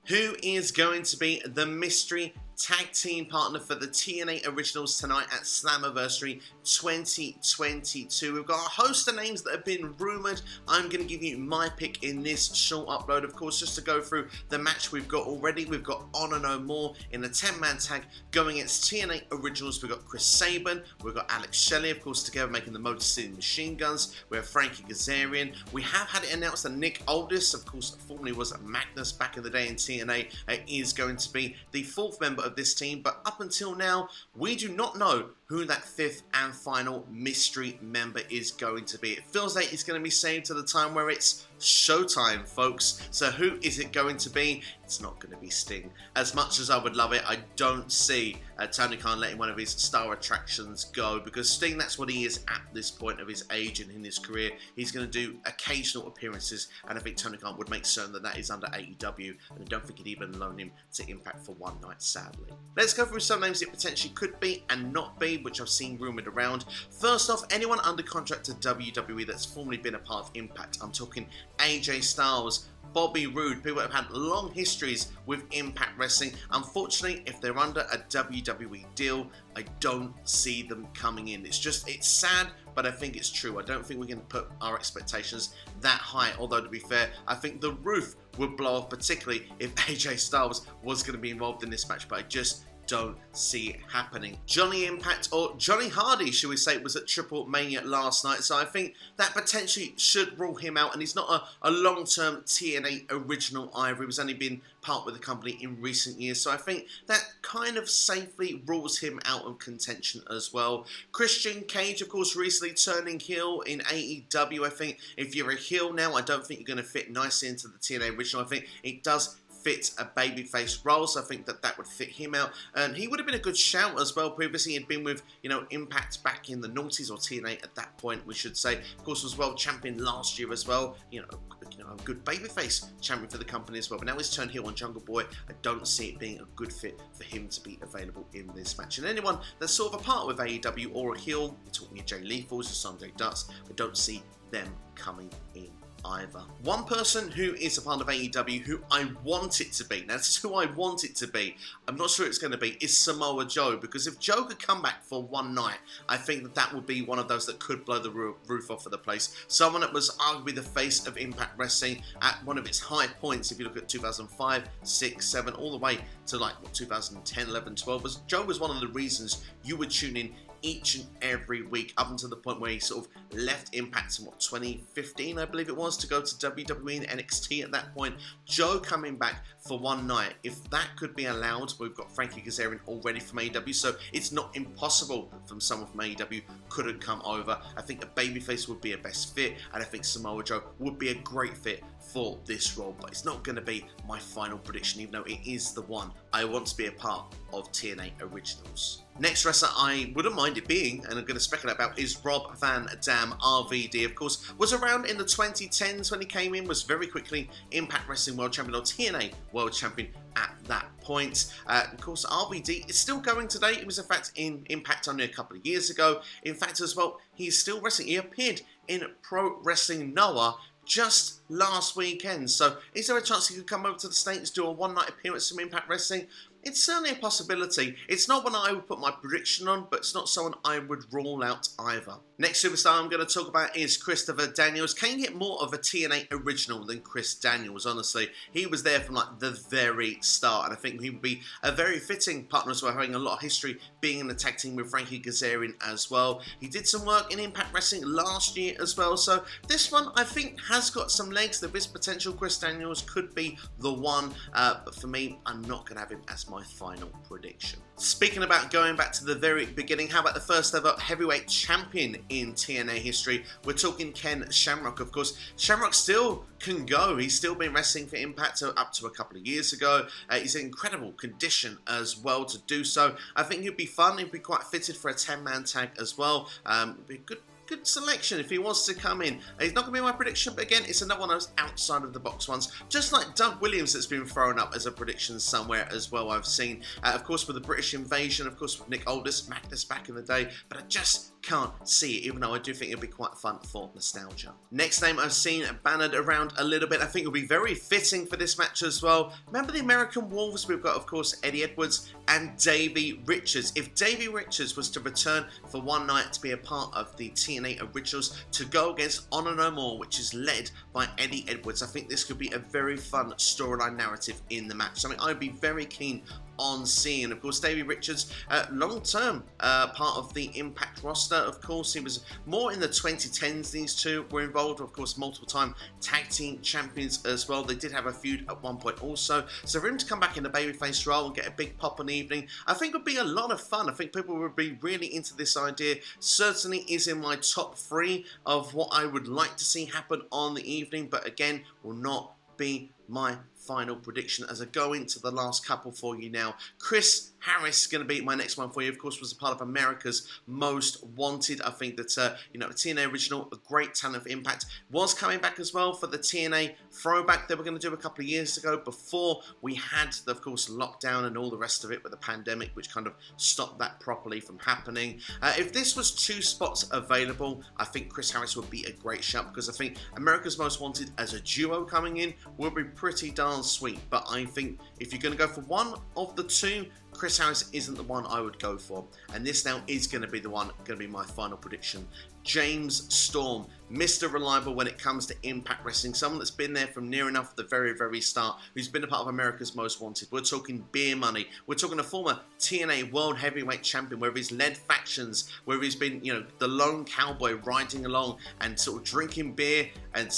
Who is going to be the mystery tag team partner for the TNA Originals tonight at Slammiversary 2022. We've got a host of names that have been rumoured. I'm going to give you my pick in this short upload, of course, just to go through the match we've got already. We've got Honor No More in a 10-man tag going against TNA Originals. We've got Chris Sabin, we've got Alex Shelley, of course, together making the Motor City Machine Guns. We have Frankie Kazarian. We have had it announced that Nick Aldis, of course, formerly was Magnus back in the day in TNA, is going to be the fourth member of this team, but up until now, we do not know who that fifth and final mystery member is going to be. It feels like it's going to be saved to the time where it's showtime, folks. So who is it going to be? It's not going to be Sting. As much as I would love it, I don't see Tony Khan letting one of his star attractions go, because Sting, that's what he is at this point of his age and in his career. He's going to do occasional appearances, and I think Tony Khan would make certain that that is under AEW, and I don't think he'd even loan him to Impact for one night, sadly. Let's go through some names it potentially could be and not be, which I've seen rumoured around. First off, anyone under contract to WWE that's formerly been a part of Impact. I'm talking AJ Styles, Bobby Roode, people that have had long histories with Impact Wrestling. Unfortunately, if they're under a WWE deal, I don't see them coming in. It's sad, but I think it's true. I don't think we're going to put our expectations that high, although to be fair, I think the roof would blow off, particularly if AJ Styles was going to be involved in this match, but I just don't see it happening. Johnny Impact, or Johnny Hardy, should we say, was at Triple Mania last night, so I think that potentially should rule him out, and he's not a long-term TNA original either. He's only been part with the company in recent years, so I think that kind of safely rules him out of contention as well. Christian Cage, of course, recently turning heel in AEW. I think if you're a heel now, I don't think you're going to fit nicely into the TNA original. I think it does fit a babyface role, so I think that would fit him out, and he would have been a good shout as well. Previously, he'd been with Impact back in the noughties, or TNA at that point, we should say. Of course, was world champion last year as well. A good babyface champion for the company as well. But now he's turned heel on Jungle Boy. I don't see it being a good fit for him to be available in this match. And anyone that's sort of a part with AEW or a heel, we're talking Jay Lethal's or Sanjay Dutt's, I don't see them coming in either. One person who is a part of AEW who I want it to be, now this is who I want it to be, I'm not sure it's going to be, is Samoa Joe, because if Joe could come back for one night, I think that would be one of those that could blow the roof off of the place. Someone that was arguably the face of Impact Wrestling at one of its high points, if you look at 2005, 6, 7, all the way to 2010, 11, 12, Joe was one of the reasons you would tune in each and every week, up until the point where he sort of left Impact in 2015, I believe it was, to go to WWE and NXT at that point. Joe coming back for one night, if that could be allowed, we've got Frankie Kazarian already from AEW, so it's not impossible that from someone from AEW couldn't come over. I think a babyface would be a best fit, and I think Samoa Joe would be a great fit for this role, but it's not going to be my final prediction, even though it is the one I want to be a part of TNA Originals. Next wrestler I wouldn't mind it being, and I'm going to speculate about, is Rob Van Dam. RVD, of course, was around in the 2010s when he came in, was very quickly Impact Wrestling World Champion, or TNA World Champion at that point. Of course, RVD is still going today. He was, in fact, in Impact only a couple of years ago. In fact, as well, he's still wrestling. He appeared in Pro Wrestling Noah just last weekend. So is there a chance he could come over to the States, do a one-night appearance from Impact Wrestling? It's certainly a possibility. It's not one I would put my prediction on, but it's not someone I would rule out either. Next superstar I'm going to talk about is Christopher Daniels. Can you get more of a TNA original than Chris Daniels? Honestly, he was there from the very start, and I think he would be a very fitting partner as well, having a lot of history being in the tag team with Frankie Kazarian as well. He did some work in Impact Wrestling last year as well, so this one I think has got some legs. There is potential. Chris Daniels could be the one, but for me, I'm not going to have him as my final prediction. Speaking about going back to the very beginning, how about the first ever heavyweight champion in TNA history? We're talking Ken Shamrock, of course. Shamrock still can go. He's still been wrestling for Impact up to a couple of years ago. He's in incredible condition as well to do so. I think he'd be fun. He'd be quite fitted for a 10-man tag as well. It'd be a good selection if he wants to come in. He's not going to be my prediction, but again, it's another one of those outside of the box ones. Just like Doug Williams that's been thrown up as a prediction somewhere as well, I've seen. Of course, with the British Invasion, of course, with Nick Aldis, Magnus back in the day, but I just can't see it, even though I do think it'll be quite fun for nostalgia. Next name I've seen bannered around a little bit, I think it'll be very fitting for this match as well. Remember the American Wolves? We've got, of course, Eddie Edwards and Davey Richards. If Davey Richards was to return for one night to be a part of the TNA Originals to go against Honor No More, which is led by Eddie Edwards, I think this could be a very fun storyline narrative in the match. Something I'd be very keen on seeing. Of course, Davey Richards, long-term part of the Impact roster. Of course, he was more in the 2010s. These two were involved, of course, multiple-time tag team champions as well. They did have a feud at one point also. So for him to come back in the babyface role and get a big pop on the evening, I think would be a lot of fun. I think people would be really into this idea. Certainly is in my top 3 of what I would like to see happen on the evening, but again, will not be my final prediction as I go into the last couple for you now. Chris Harris is going to be my next one for you. Of course, was a part of America's Most Wanted. I think that, the TNA original, a great talent for Impact, was coming back as well for the TNA throwback they were going to do a couple of years ago before we had, of course, lockdown and all the rest of it with the pandemic, which kind of stopped that properly from happening. If this was 2 spots available, I think Chris Harris would be a great shout, because I think America's Most Wanted as a duo coming in would be pretty darn sweet. But I think if you're going to go for one of the 2, Chris Harris isn't the one I would go for. And this now is going to be the one, going to be my final prediction. James Storm, Mr. Reliable when it comes to Impact Wrestling, someone that's been there from near enough the very, very start, who's been a part of America's Most Wanted. We're talking beer money. We're talking a former TNA World Heavyweight Champion, where he's led factions, where he's been, the lone cowboy riding along and sort of drinking beer and,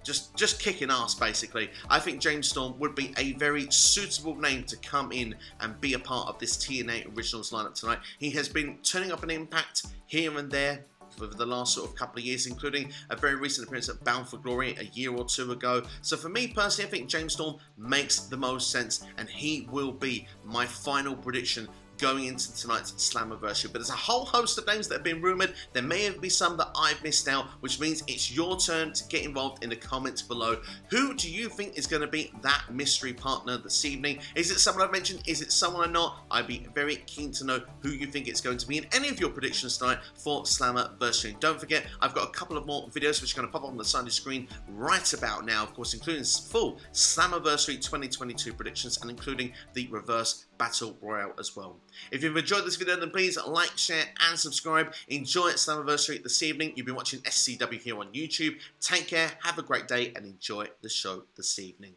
just kicking ass, basically. I think James Storm would be a very suitable name to come in and be a part of this TNA Originals lineup tonight. He has been turning up an Impact here and there for the last sort of couple of years, including a very recent appearance at Bound for Glory a year or 2 ago. So for me personally, I think James Storm makes the most sense, and he will be my final prediction going into tonight's Slammiversary. But there's a whole host of names that have been rumoured. There may be some that I've missed out, which means it's your turn to get involved in the comments below. Who do you think is going to be that mystery partner this evening? Is it someone I've mentioned? Is it someone I'm not? I'd be very keen to know who you think it's going to be in any of your predictions tonight for Slammiversary. Don't forget, I've got a couple of more videos which are going to pop up on the side of the screen right about now, of course, including full Slammiversary 2022 predictions and including the reverse Battle Royale as well. If you've enjoyed this video, then please like, share, and subscribe. Enjoy Slammiversary this evening. You've been watching SCW here on YouTube. Take care, have a great day, and enjoy the show this evening.